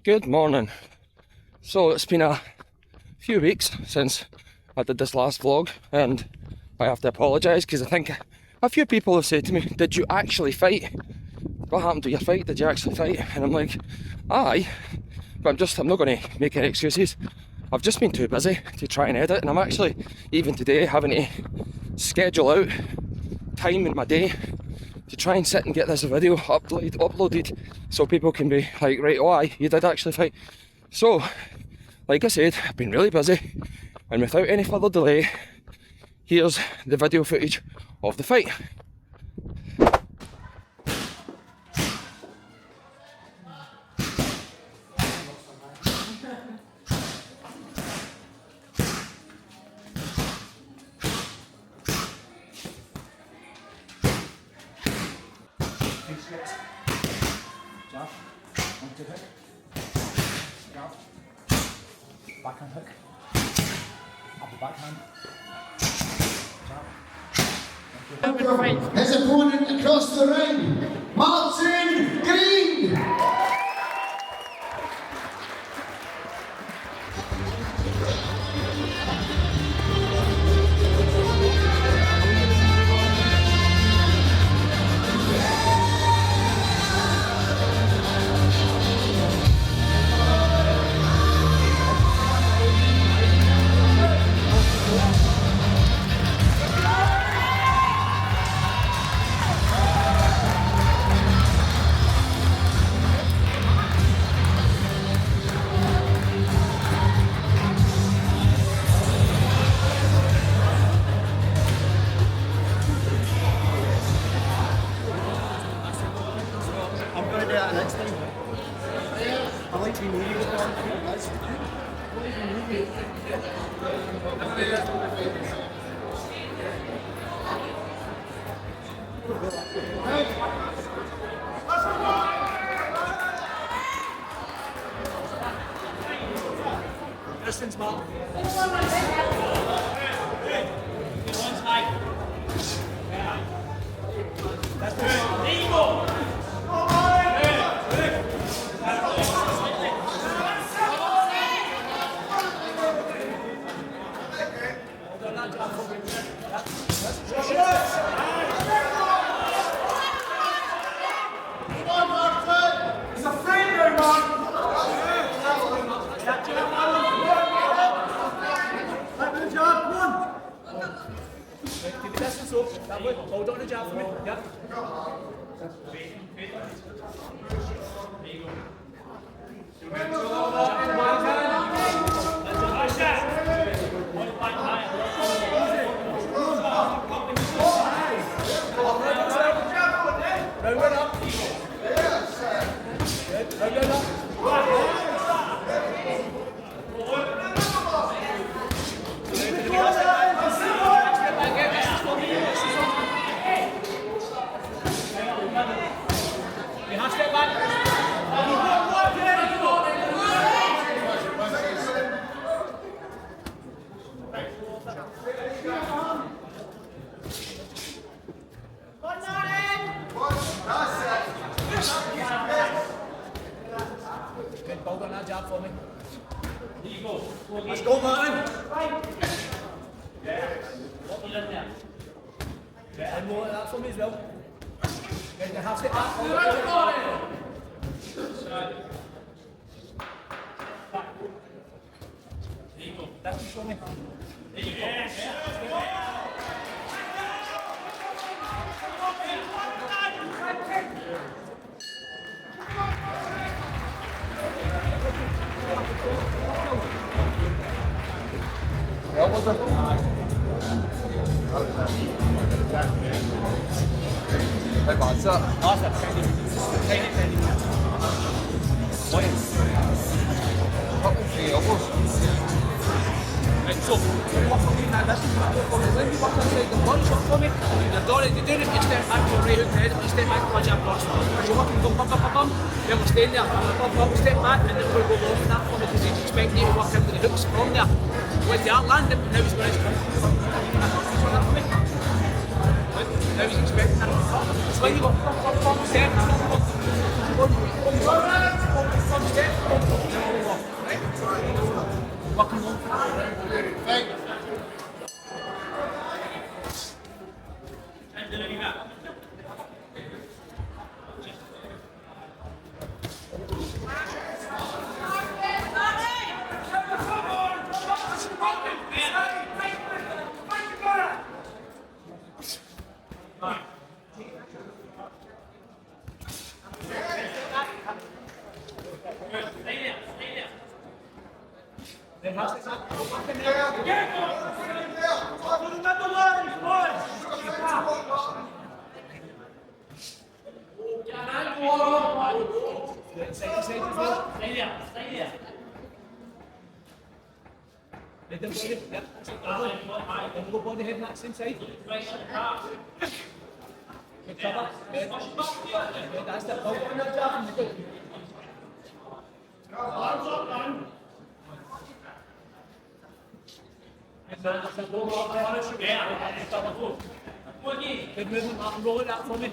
Good morning. So it's been a few weeks since I did this last vlog, and I have to apologise because I think a few people have said to me, did you actually fight? What happened to your fight? Did you actually fight? And I'm like, aye, but I'm not going to make any excuses. I've just been too busy to try and edit, and I'm actually, even today, having to schedule out time in my day to try and sit and get this video uploaded so people can be like, right, oh aye, you did actually fight. So, like I said, I've been really busy, and without any further delay, here's the video footage of the fight. Jab, onto hook, jab, backhand hook, upper backhand, jab. His opponent across the ring, Martin Green. I'm going to do that next time. I like to be needy with guys. Distance, Mark. He's a friend now, man. Keep the distance up. That way. Hold on the jab for me. Yep. Round up. Good. Round up. You have to step back. Good, hold on that jab for me. Let's go, Martin. And more like that for me as well. Good, now half step back. That's for me. Hey, what's up? Awesome. Tiny. What is? Three elbows. Right, so, what for me now, this is when you work inside the punch up for me, you're doing it, you step back to a right hook head, you step back to a jab cross. As you're working, go bum, then we're staying there, bum, step back, and then we'll go off that for me, because he's expecting you to work into the hooks from there. When they are landing, now he's going to that for me. Now he's expecting that. It's when you go bum, step, bum, step, Fantastic, man. Go back in there. Remember lines, boys. Side to side as well. Stay there. Let them body, yep, that's it. Then go body head on that same side. Good cover. Good. That's the ball on that job. Good. Good movement, Martin. Roll it out for me.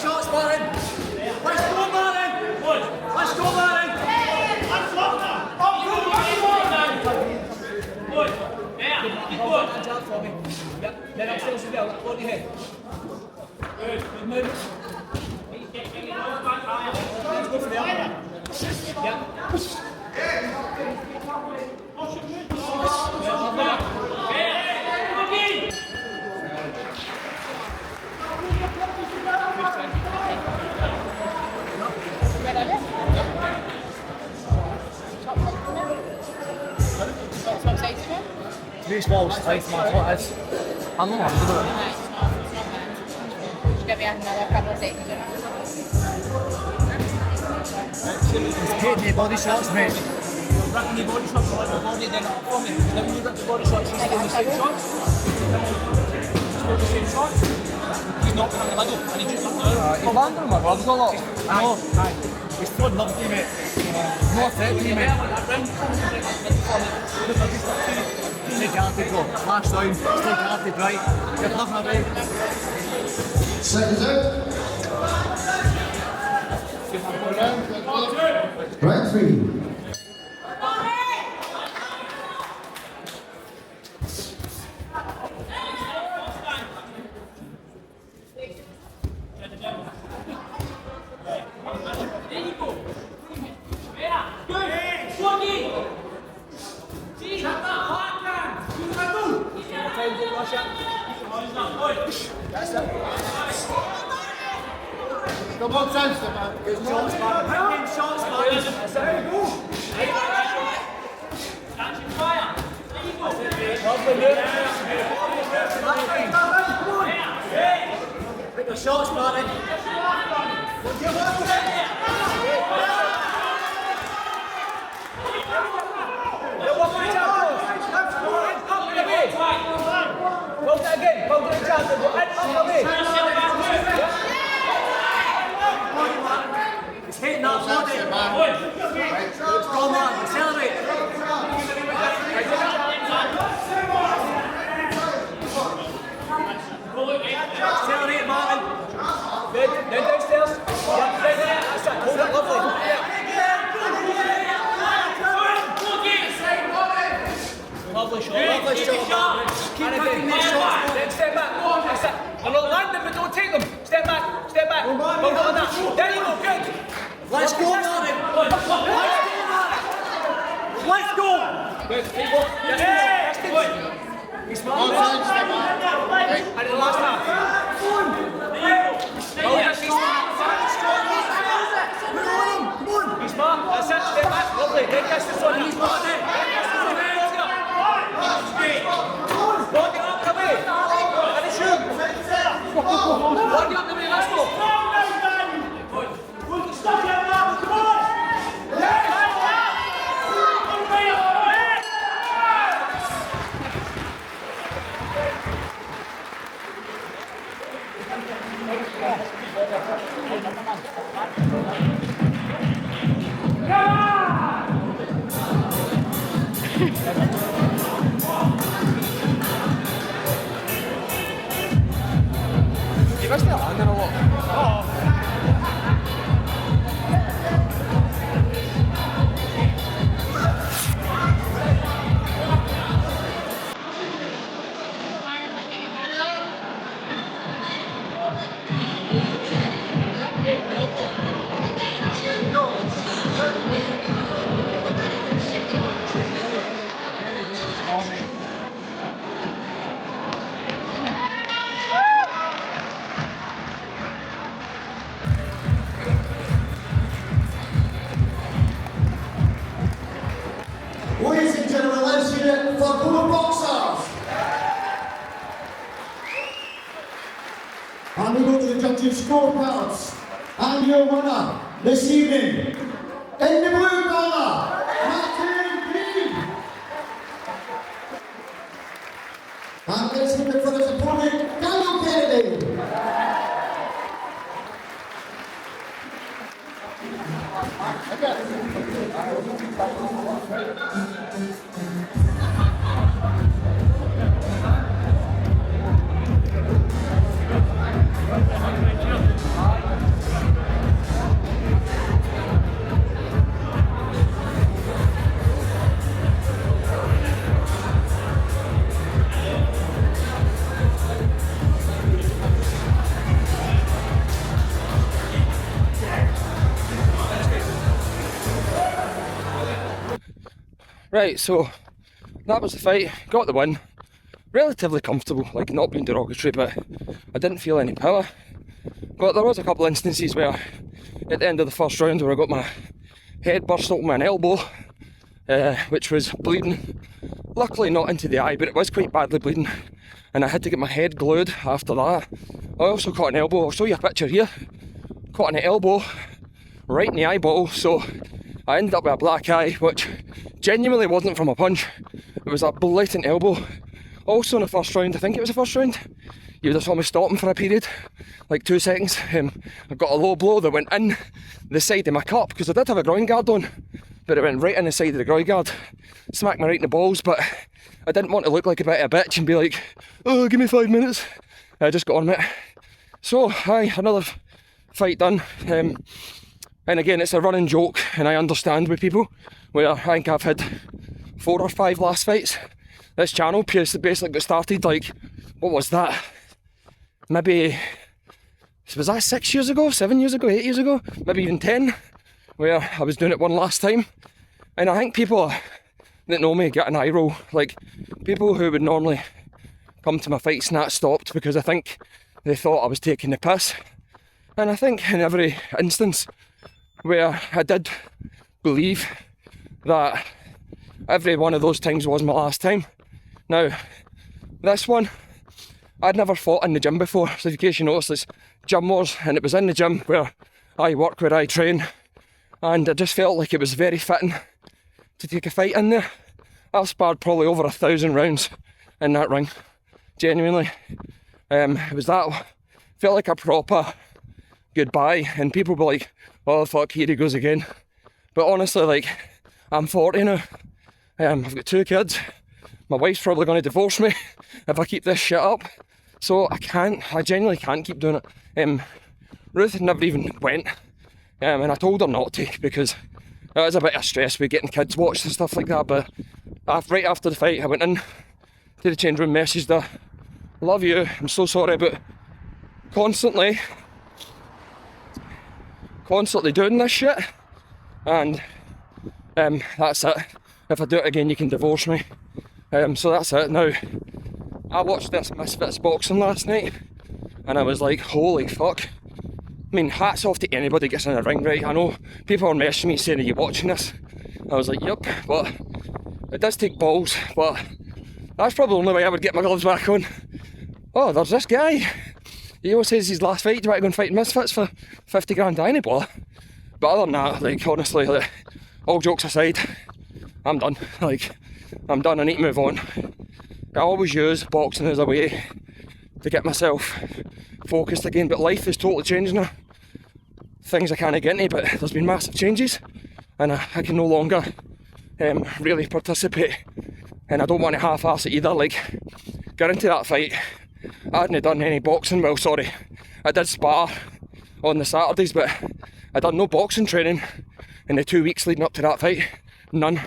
Shots, Martin. Let's go, Martin. Let's go, Martin. Hands out for me. Yep. Then upstairs as well. Body head. Good movement. Let's go for the other one. Yep. These balls tight, man. What is? I'm not happy with Just give me another couple of seconds. It's hitting your body shots, mate. Wrapping your body shots like the body, then up for me. Then when you wrap the body shots, he's doing the same shots. He's doing the same shots. He's not in the middle, and he just up there. He's landing my gloves a lot. I know. He's throwing love to you, mate. No effect to you, mate. Stay talented, go. Flash down. Stay talented, right. You're nothing away. Seconds out. Right 3. Come on, sense, man. Good shots, man. Big shots, man. There you go. Catching fire. Lovely move. Pick the shots, Martin. Hold that again. Hold that jump. Go up the way. It's hitting that body. Let's go, man. Accelerate. Accelerate, Martin. Good. Then downstairs. Yeah, there. That's it. Hold it lovely. Lovely shot. Lovely shot, Martin. Keep picking these shots. Then step back. That's it. I'm not landing, but don't take them. Step back. Step back. Hold on that. There you go. Good. Let's go, Martin. Let's go, Martin. Let's go. Good. Keep going. Yes. Good. He's smart. And the last half. Oh, yes, he's smart. He's smart. That's it. Step back. Lovely. Then distance on you. He's smart then. Body up the way. And it's you. Body up the way. Let's go. scorecards. And your winner this evening, in the blue corner, Martin Green. And let's give it for his opponent, Daniel Kennedy. Right, so that was the fight, got the win. Relatively comfortable, like not being derogatory, but I didn't feel any power. But there was a couple instances where, at the end of the first round, where I got my head burst open with an elbow, which was bleeding. Luckily not into the eye, but it was quite badly bleeding. And I had to get my head glued after that. I also caught an elbow, I'll show you a picture here. Caught an elbow right in the eyeball, so I ended up with a black eye, which genuinely wasn't from a punch. It was a blatant elbow. Also in the first round, I think it was the first round, you would have saw me stopping for a period, like 2 seconds. I got a low blow that went in the side of my cup, because I did have a groin guard on, but it went right in the side of the groin guard. Smacked me right in the balls, but I didn't want to look like a bit of a bitch and be like, oh, give me 5 minutes. I just got on with it. So, aye, another fight done. And again, it's a running joke, and I understand with people, where I think I've had 4 or 5 last fights. This channel basically got started, like, what was that? Maybe, was that 6 years ago, 7 years ago, 8 years ago? Maybe even 10, where I was doing it one last time. And I think people that know me get an eye roll. Like, people who would normally come to my fights and that stopped because I think they thought I was taking the piss. And I think in every instance where I did believe that every one of those times was my last time. Now, this one, I'd never fought in the gym before, so in case you notice, it's Gym Wars, and it was in the gym where I work, where I train, and I just felt like it was very fitting to take a fight in there. I've sparred probably over 1,000 rounds in that ring, genuinely. It was that, felt like a proper goodbye, and people were like, oh fuck, here he goes again. But honestly, like, I'm 40 now, I've got 2 kids, my wife's probably going to divorce me if I keep this shit up, so I genuinely can't keep doing it. Ruth never even went, and I told her not to, because it was a bit of stress with getting kids watched and stuff like that. But right after the fight, I went in to the change room, messaged her, love you, I'm so sorry about constantly doing this shit, and that's it. If I do it again, you can divorce me. So that's it. Now, I watched this Misfits boxing last night, and I was like, holy fuck. I mean, hats off to anybody gets in a ring, right? I know people are messaging me saying, are you watching this? I was like, yep, but it does take balls, but that's probably the only way I would get my gloves back on. Oh, there's this guy. He always says his last fight, do I go and fight Misfits for 50 grand? I ain't bother. But other than that, like, honestly, like, all jokes aside, I'm done. Like, I'm done, I need to move on. I always use boxing as a way to get myself focused again, but life is totally changing now. Things I can't get into, but there's been massive changes, and I can no longer really participate, and I don't want to half-ass it either. Like, got into that fight, I hadn't done any boxing, well, sorry, I did spar on the Saturdays, but I done no boxing training in the 2 weeks leading up to that fight, none.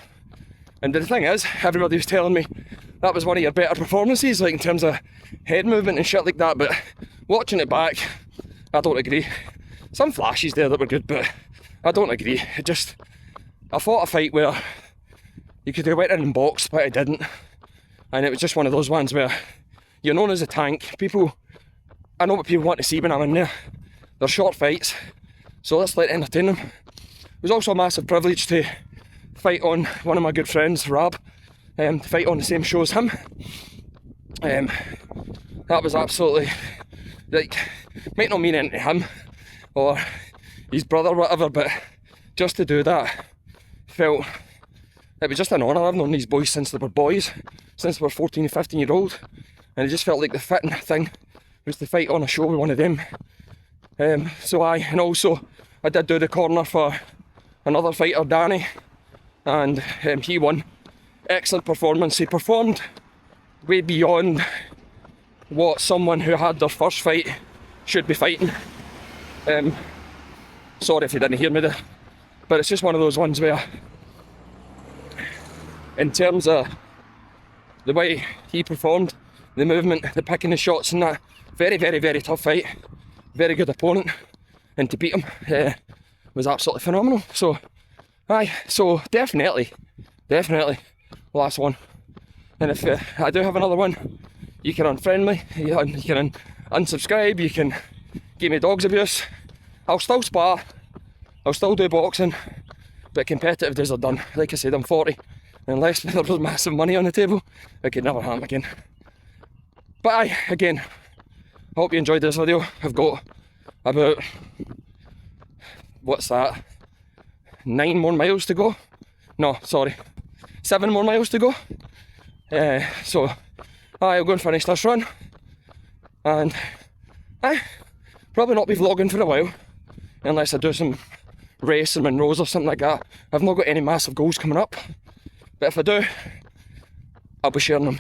And the thing is, everybody was telling me that was one of your better performances, like in terms of head movement and shit like that, but watching it back, I don't agree. Some flashes there that were good, but I don't agree. I fought a fight where you could have went in and boxed, but I didn't. And it was just one of those ones where you're known as a tank. I know what people want to see when I'm in there. They're short fights, so let's let it entertain them. It was also a massive privilege to fight on one of my good friends, Rab, to fight on the same show as him. That was absolutely like, might not mean anything to him or his brother or whatever, but just to do that felt, it was just an honour. I've known these boys since they were boys, since they were 14 and 15 year old, and it just felt like the fitting thing was to fight on a show with one of them. And also I did do the corner for another fighter, Danny, and he won. Excellent performance. He performed way beyond what someone who had their first fight should be fighting. Sorry if you didn't hear me there, but it's just one of those ones where, in terms of the way he performed, the movement, the picking the shots and that, very, very, very tough fight, very good opponent, and to beat him was absolutely phenomenal. So definitely last one. And if I do have another one, you can unfriend me, you can unsubscribe, you can give me dog's abuse. I'll still spar, I'll still do boxing, but competitive days are done. Like I said, I'm 40, unless there was massive money on the table, it could never happen again. But again, I hope you enjoyed this video. I've got about, 9 more miles to go. No, sorry, 7 more miles to go. So I'll go and finish this run, and probably not be vlogging for a while, unless I do some race in Monroe's or something like that. I've not got any massive goals coming up, but if I do, I'll be sharing them.